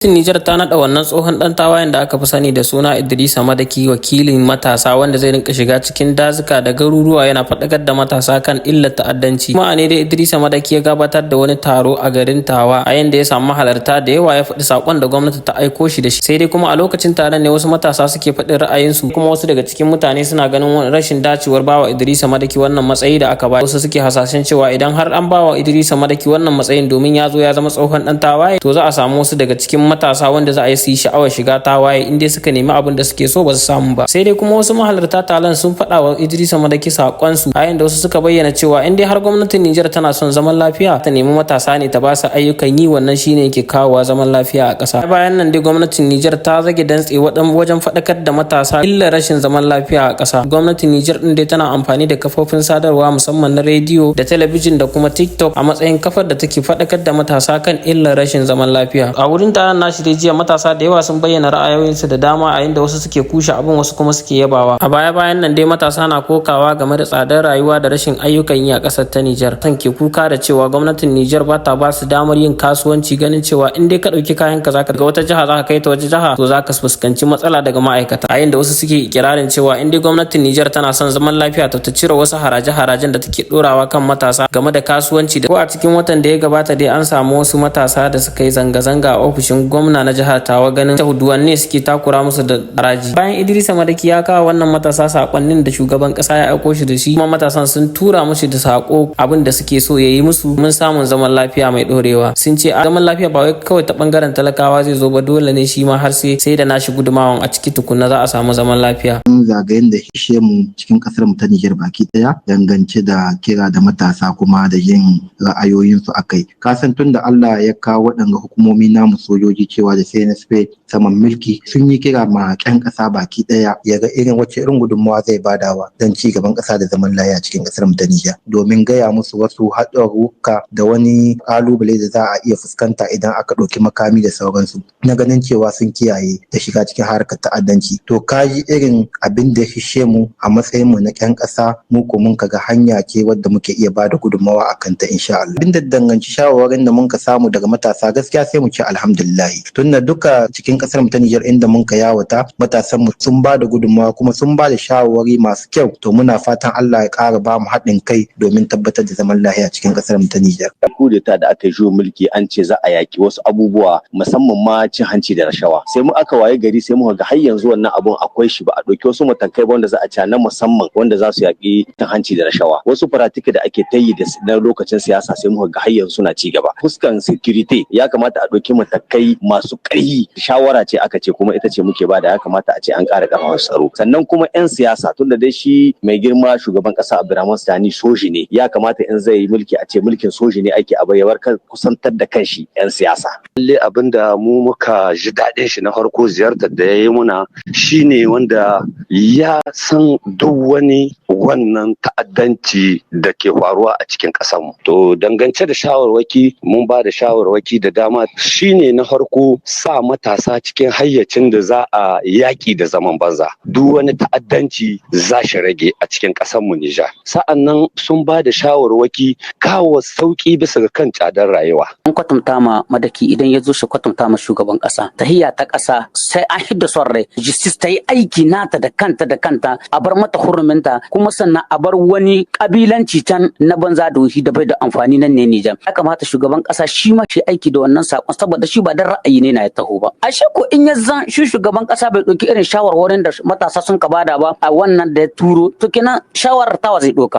Nijar ta naɗa wannan tsohon ɗan tawayen da aka fi sani da suna Idrisa Madaki wakilin matasa wanda zai rinka shiga cikin dazuka da garuruwa yana faɗakar da matasa kan illar ta'addanci. Kuma ne dai Idrisa Madaki ya gabatar da wani taro a garin Tawa a yayin da ya samu halarta da yawa ya faɗi sakon da gwamnati ta aiko shi da shi. Sai dai kuma a lokacin taron ne wasu matasa suke faɗin ra'ayinsu kuma wasu daga cikin mutane suna ganin rashin dacewar bawa Idrisa Madaki wannan matsayi da aka ba. Wasu suke hasashen cewa idan har an bawa Idrisa Madaki wannan matsayin domin ya zo ya zama tsohon ɗan tawaye to za a samu wasu daga cikin matasa wanda za a yi su yi sha'awar shiga tawaye in dai suka nemi abin da suke so ba su samu ba. Sai dai kuma wasu mahalarta taron sun faɗa wa Idrisa Madaki sakon su a yayin da wasu suka bayyana cewa in dai har gwamnatin Nijar tana son zaman lafiya ta nemi matasa ne ta ba su ayyukan yi, wannan shine yake kawowa zaman lafiya a ƙasa. Bayan nan dai gwamnatin Nijar ta zage dantse wajen faɗakar da matasa illar rashin zaman lafiya a ƙasa. Gwamnatin Nijar din dai tana amfani da kafofin sadarwa musamman na rediyo da talabijin da kuma TikTok a matsayin kafar da take faɗakar da matasa kan illar rashin zaman lafiya. A wurin taron nashi dai jiya matasa da yawa sun bayyana ra'ayoyinsu da dama a inda wasu suke kushe abin wasu kuma suke yabawa. A baya-bayan nan dai matasa na kokawa game da tsadar rayuwa da rashin ayyukan yi a ƙasar ta Nijar. San ke kuka da cewa gwamnatin Nijar ba ta ba su damar yin kasuwanci, ganin cewa in dai ka ɗauki kayan ka zaka ga wata jiha zaka kai ta wata jiha to zaka fuskanci matsala daga ma'aikata. A inda wasu suke ikirarin cewa in dai gwamnatin Nijar tana son zaman lafiya to ta cire wasu haraje-harajen da take ɗorawa kan matasa game da kasuwanci. Ko a cikin watan da ya gabata dai an samu wasu matasa da suka yi zanga-zanga a ofishin gwamna na jihar Tawa ganin Yahudawan ne suke takura musu da haraji. Bayan Idrisa Madaki ya kawo wannan matasa sakonnin da shugaban kasa ya aiko shi da shi, kuma matasan sun tura mushi da sako abin da suke so yayi musu mun samun zaman lafiya mai dorewa. Sun ce a zaman lafiya ba wai kawai ta bangaren talakawa zai zo ba, dole ne shi ma har sai da nashi gudumawan a ciki tukunna za a samu zaman lafiya. Zagayen da hishe mu cikin kasar mu ta Nijar baki daya dangance da kira da matasa kuma da yin ra'ayoyinsu akai. Kasan tun da Allah ya kawo waɗanga hukumomi namu sojoji cewa da CNSP saman mulki sun yi kira ma ƴan ƙasa baki ɗaya ya ga irin gudunmawa zai badawa don ci gaban ƙasa da zaman lafiya cikin ƙasar mu ta Nijar, domin gaya musu wasu haɗarurruka da wani ƙalubale da za a iya fuskanta idan aka ɗauki makami da sauransu na ganin cewa sun kiyaye da shiga cikin harkar ta'addanci. To kaji irin abin da hishe mu a matsayin mu na ƴan ƙasa, mu ko mun kaga hanya ce wadda muke iya bada gudunmawa akan ta insha Allah. Abin da danganci shawarwarin da mun ka samu daga matasa gaskiya sai mu ce alhamdulillah. Tunda duka cikin kasar mu ta Nijar inda mun ka yawata matasan mu sun ba da gudunmawa kuma sun ba da shawarwari masu kyau, to muna fatan Allah ya ƙara ba mu haɗin kai domin tabbatar da zaman lafiya cikin kasar mu ta Nijar. Kudeta da aka yi mulki an ce za a yaki wasu abubuwa musamman ma cin hanci da rashawa, sai mu aka waye gari sai mu ga har yanzu wannan abun akwai shi, ba a ɗauki wasu matakai ba wanda za a ci na musamman wanda za su yaki cin hanci da rashawa. Wasu faratika da ake tayi da na lokacin siyasa sai mu ga har yanzu suna ci gaba. Fuskan security ya kamata a ɗauki matakai masu ƙarfi, shawara ce aka ce kuma ita ce muke bada, ya kamata a ce an ƙara ƙarfafa tsaro. Sannan kuma 'yan siyasa tunda dai shi mai girma shugaban ƙasa Abdurrahman Tani soji ne, ya kamata in zai yi mulki a ce mulkin soji ne ake abayawar kusantar da kanshi 'yan siyasa. Lalle abin da mu muka ji daɗin shi na farko ziyartar da ya yi muna shine wanda ya san duk wani wannan ta'addanci da ke faruwa a cikin ƙasarmu. To dangance da shawarwaki mun ba da shawarwaki da dama, shine na farko sa matasa cikin hayyacin da za a yaƙi da zaman banza, duk wani ta'addanci za shi rage a cikin ƙasarmu Nijar. Sa'annan sun ba da shawarwaki kawo sauƙi bisa ga kan tsadar rayuwa. An kwatanta ma Madaki idan ya zo shi kwatanta ma shugaban ƙasa, tahiyya ta ƙasa sai an hidda son rai, justice ta yi aiki nata da kanta a bar mata huruminta, kuma sannan a bar wani kabilanci can na banza da wuhi da bai da amfani nan ne Nijar. Ya kamata shugaban ƙasa shi ma shi aiki da wannan sakon, saboda shi ba dan ra'ayi ne na ya taho ba. Ashe ko in ya zan shi shugaban ƙasa bai ɗauki irin shawarwarin da matasa sun ka bada ba a wannan da ya turo, to kenan shawarar tawa zai ɗauka.